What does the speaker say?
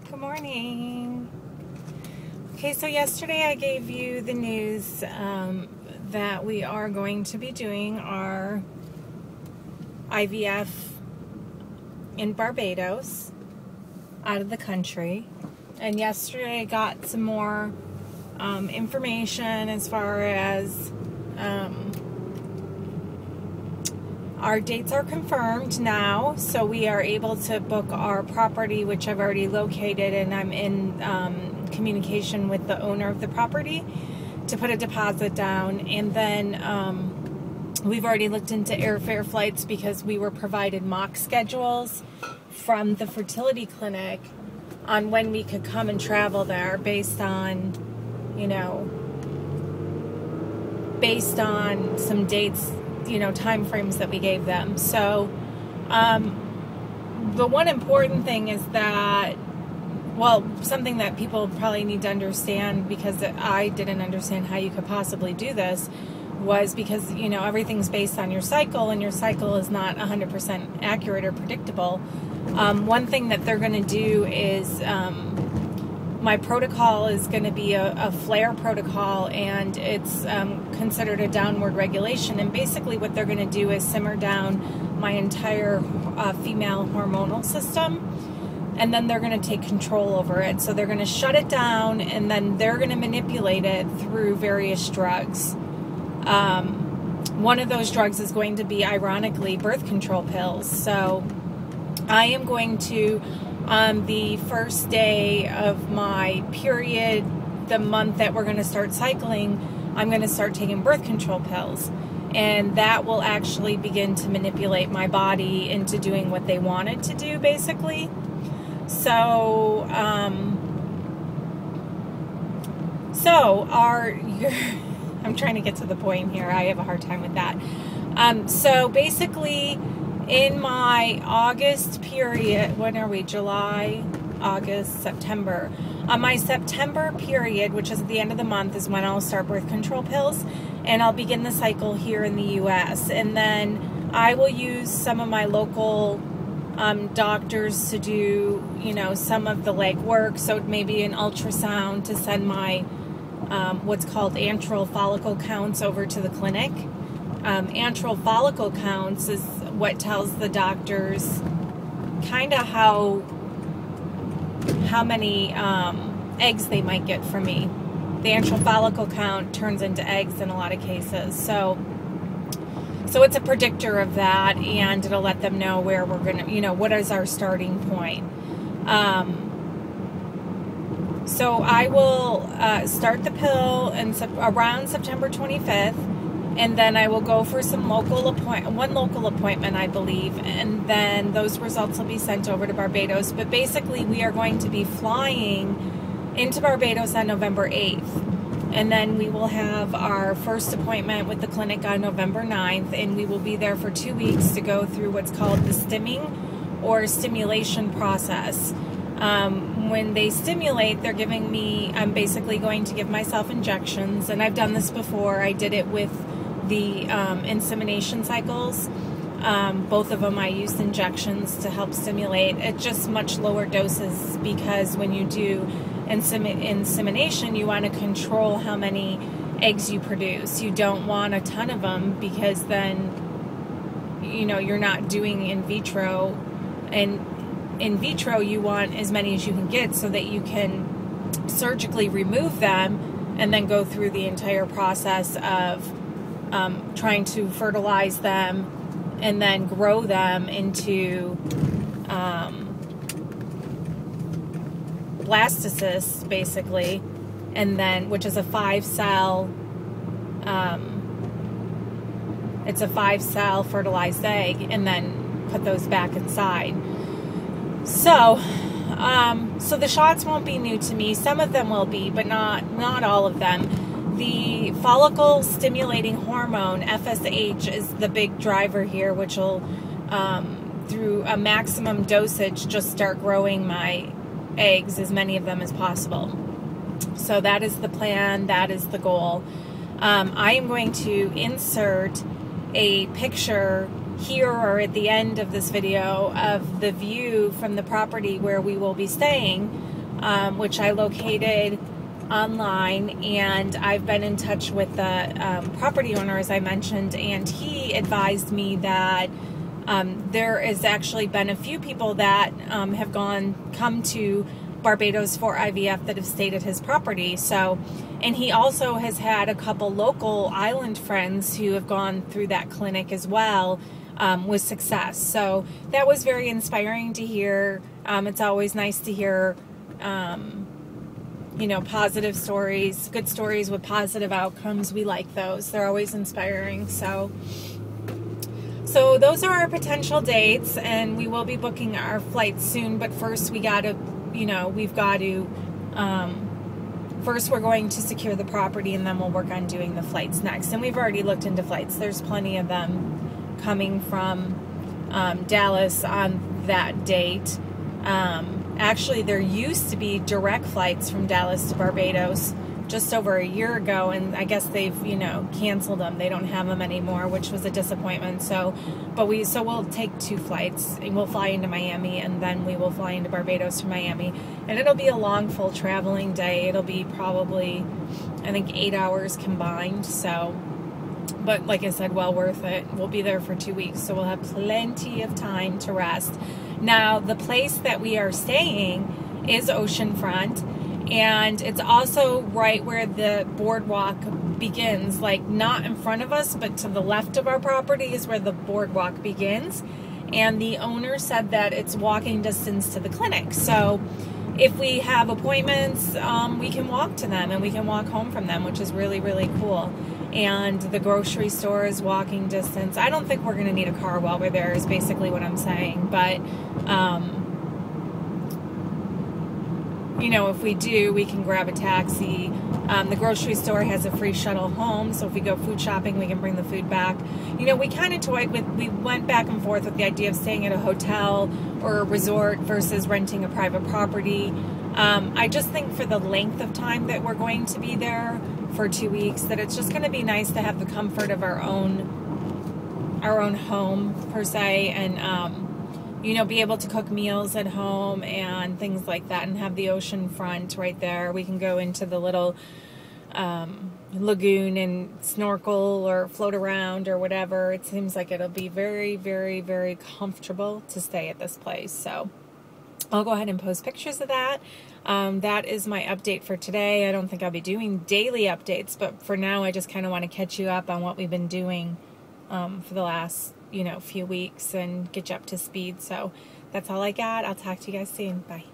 Good morning. Okay, so yesterday I gave you the news that we are going to be doing our IVF in Barbados, out of the country. And yesterday I got some more information as far as our dates are confirmed now, so we are able to book our property, which I've already located, and I'm in communication with the owner of the property to put a deposit down. And then we've already looked into airfare flights because we were provided mock schedules from the fertility clinic on when we could come and travel there based on, based on some dates, time frames that we gave them. So the one important thing is that, well, something that people probably need to understand, because I didn't understand how you could possibly do this, was because, everything's based on your cycle, and your cycle is not 100% accurate or predictable. One thing that they're going to do is my protocol is going to be a flare protocol, and it's considered a downward regulation. And basically what they're going to do is simmer down my entire female hormonal system, and then they're going to take control over it. So they're going to shut it down, and then they're going to manipulate it through various drugs. One of those drugs is going to be, ironically, birth control pills. So I am going to, on the first day of my period, the month that we're going to start cycling, I'm going to start taking birth control pills. And that will actually begin to manipulate my body into doing what they want it to do, basically. So, I'm trying to get to the point here. I have a hard time with that. So basically, in my August period, when are we? July, August, September. On my September period, which is at the end of the month, is when I'll start birth control pills, and I'll begin the cycle here in the U.S. And then I will use some of my local doctors to do, some of the legwork. So maybe an ultrasound to send my what's called antral follicle counts over to the clinic. Antral follicle counts is what tells the doctors kind of how many eggs they might get from me. The antral follicle count turns into eggs in a lot of cases. So it's a predictor of that, and it'll let them know where we're going to, what is our starting point. So I will start the pill around September 25th. And then I will go for one local appointment, I believe, and then those results will be sent over to Barbados. But basically, we are going to be flying into Barbados on November 8th. And then we will have our first appointment with the clinic on November 9th, and we will be there for 2 weeks to go through what's called the stimming or stimulation process. When they stimulate, they're giving me, I'm basically going to give myself injections, and I've done this before. I did it with the insemination cycles. Both of them I used injections to help stimulate at just much lower doses, because when you do insemination, you want to control how many eggs you produce. You don't want a ton of them, because then you're not doing in vitro, and in vitro you want as many as you can get so that you can surgically remove them and then go through the entire process of trying to fertilize them and then grow them into blastocysts, basically, and then, which is a 5-cell it's a 5-cell fertilized egg, and then put those back inside. So the shots won't be new to me. Some of them will be, but not all of them. The follicle stimulating hormone, FSH, is the big driver here, which will, through a maximum dosage, just start growing my eggs, as many of them as possible. So that is the plan. That is the goal. I am going to insert a picture here or at the end of this video of the view from the property where we will be staying which I located online, and I've been in touch with the property owner, as I mentioned, and he advised me that there has actually been a few people that have come to Barbados for IVF that have stayed at his property. So, and he also has had a couple local island friends who have gone through that clinic as well with success. So that was very inspiring to hear. It's always nice to hear you know, positive stories, good stories with positive outcomes. We like those. They're always inspiring. So those are our potential dates, and we will be booking our flights soon. But first we got to, you know, first we're going to secure the property, and then we'll work on doing the flights next. And we've already looked into flights. There's plenty of them coming from Dallas on that date. Actually, there used to be direct flights from Dallas to Barbados just over a year ago, and I guess they've, you know, canceled them. They don't have them anymore, which was a disappointment. So we'll take 2 flights, and we'll fly into Miami, and then we will fly into Barbados from Miami. And it'll be a long, full traveling day. It'll be probably, I think, 8 hours combined. So, but like I said, well worth it. We'll be there for 2 weeks, so we'll have plenty of time to rest. Now, the place that we are staying is oceanfront, and it's also right where the boardwalk begins, like not in front of us, but to the left of our property is where the boardwalk begins. And the owner said that it's walking distance to the clinic. So if we have appointments, we can walk to them, and we can walk home from them, which is really, really cool. And the grocery store is walking distance. I don't think we're going to need a car while we're there, is basically what I'm saying. But, you know, if we do, we can grab a taxi. The grocery store has a free shuttle home, so if we go food shopping, we can bring the food back. You know, we kind of toyed with, we went back and forth with the idea of staying at a hotel or a resort versus renting a private property. I just think for the length of time that we're going to be there, for 2 weeks, that it's just going to be nice to have the comfort of our own home, per se, and you know, be able to cook meals at home and things like that, and have the ocean front right there. We can go into the little lagoon and snorkel or float around or whatever. It seems like it'll be very, very, very comfortable to stay at this place. So I'll go ahead and post pictures of that. That is my update for today. I don't think I'll be doing daily updates, but for now I just kind of want to catch you up on what we've been doing for the last, you know, few weeks and get you up to speed. So that's all I got. I'll talk to you guys soon. Bye.